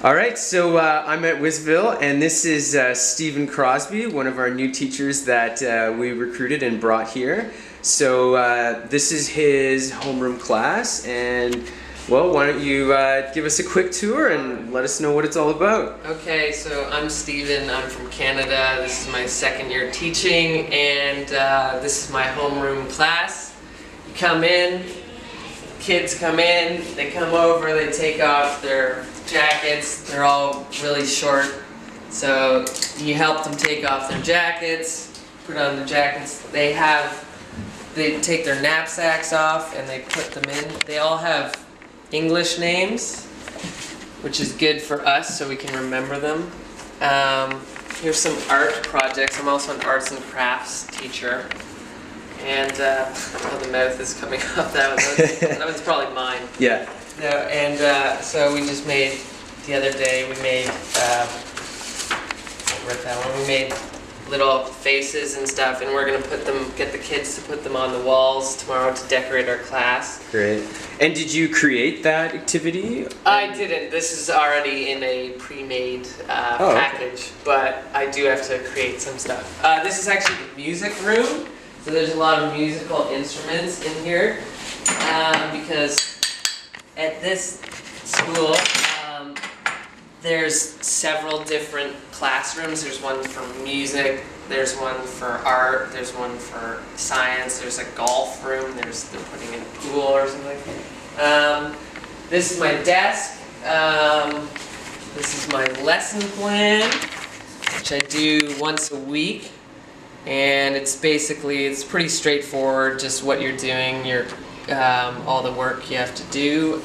All right, so I'm at Wisville, and this is Stephen Crosby, one of our new teachers that we recruited and brought here. So this is his homeroom class, and well, why don't you give us a quick tour and let us know what it's all about. Okay, so I'm Stephen, I'm from Canada. This is my second year teaching, and this is my homeroom class. You come in, kids come in, they come over, they take off their jackets. They're all really short, so you help them take off their jackets, put on their jackets. They take their knapsacks off and they put them in. They all have English names, which is good for us so we can remember them. Here's some art projects. I'm also an arts and crafts teacher. And oh, the mouth is coming up. That one's probably mine. Yeah. No, and so we just made, the other day, we made, we made little faces and stuff, and we're going to get the kids to put them on the walls tomorrow to decorate our class. Great. And did you create that activity? I didn't. This is already in a pre-made package, okay. But I do have to create some stuff. This is actually the music room, so there's a lot of musical instruments in here, because at this school, there's several different classrooms. There's one for music, there's one for art, there's one for science, there's a golf room, they're putting in a pool or something. This is my desk. This is my lesson plan, which I do once a week. And it's pretty straightforward, just what you're doing, all the work you have to do.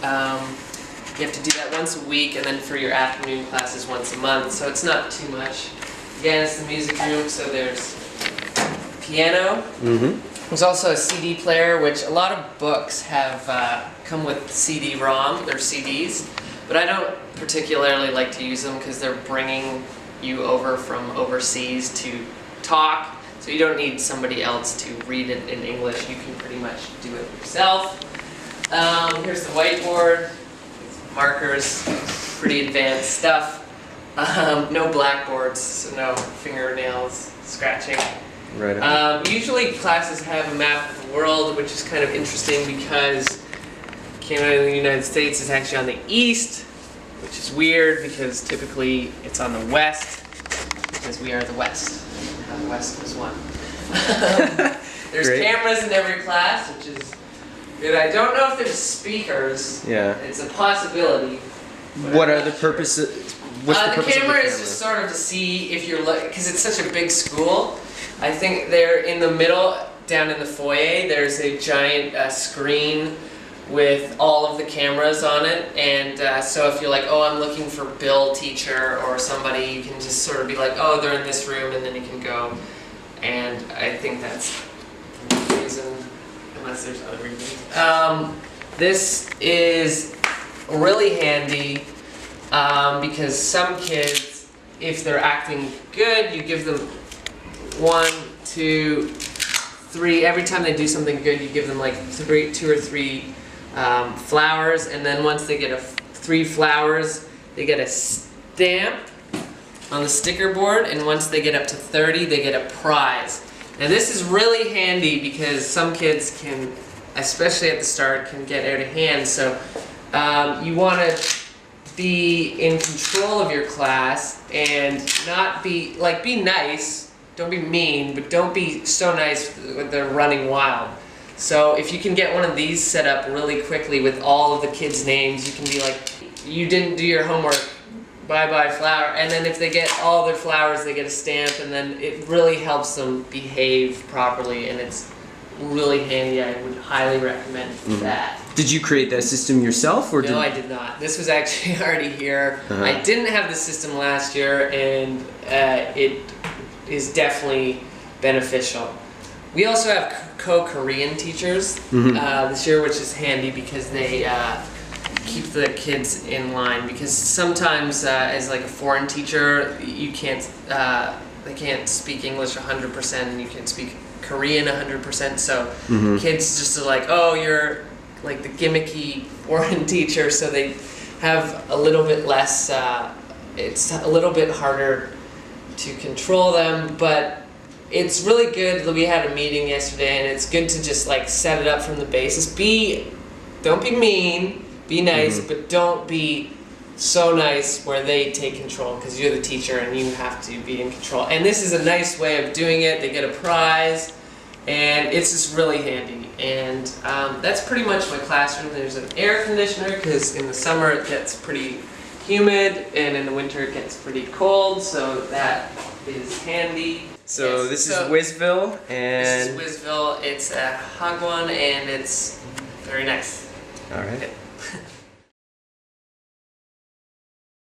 You have to do that once a week, and then for your afternoon classes once a month, so it's not too much. Again, it's the music room, so there's piano. Mm-hmm. There's also a CD player, which a lot of books have come with CD-ROM, they're CDs, but I don't particularly like to use them because they're bringing you over from overseas to talk. So you don't need somebody else to read it in English. You can pretty much do it yourself. Here's the whiteboard, markers, pretty advanced stuff. No blackboards, so no fingernails scratching. Right on. Usually classes have a map of the world, which is kind of interesting because Canada and the United States is actually on the east, which is weird because typically it's on the west, because we are the West. The West was one. There's Great. Cameras in every class, which is good. I don't know if there's speakers. Yeah. It's a possibility. What are the purposes? What's the purpose camera of the is just sort of to see if you're because it's such a big school. I think they're in the middle, down in the foyer. There's a giant screen with all of the cameras on it, and so if you're like, oh, I'm looking for Bill teacher or somebody, you can just sort of be like, oh, they're in this room, and then you can go. And I think that's the reason, unless there's other reasons. This is really handy because some kids, if they're acting good, you give them 1, 2, 3. Every time they do something good, you give them like 2 or 3 flowers, and then once they get 3 flowers, they get a stamp on the sticker board, and once they get up to 30, they get a prize. Now this is really handy because some kids can, especially at the start, can get out of hand, so you want to be in control of your class and not be nice, don't be mean, but don't be so nice that they're running wild. So if you can get one of these set up really quickly with all of the kids' names, you can be like, you didn't do your homework, bye-bye flower. And then if they get all their flowers, they get a stamp, and then it really helps them behave properly, and it's really handy. I would highly recommend that. Did you create that system yourself, or No, I did not. This was actually already here. I didn't have the system last year, and it is definitely beneficial. We also have co-Korean teachers this year, which is handy because they keep the kids in line. Because sometimes, as like a foreign teacher, you can't, they can't speak English 100%, and you can speak Korean 100%. So kids just are like, oh, you're like the gimmicky foreign teacher, so they have a little bit less, it's a little bit harder to control them, but it's really good that we had a meeting yesterday, and it's good to just like set it up from the basis. Don't be mean, be nice, but don't be so nice where they take control, because you're the teacher and you have to be in control. And this is a nice way of doing it. They get a prize, and it's just really handy. And that's pretty much my classroom. There's an air conditioner because in the summer it gets pretty humid, and in the winter it gets pretty cold, so that is handy. So this is Wisville, and this is Wisville. It's a hagwon, and it's very nice. all right.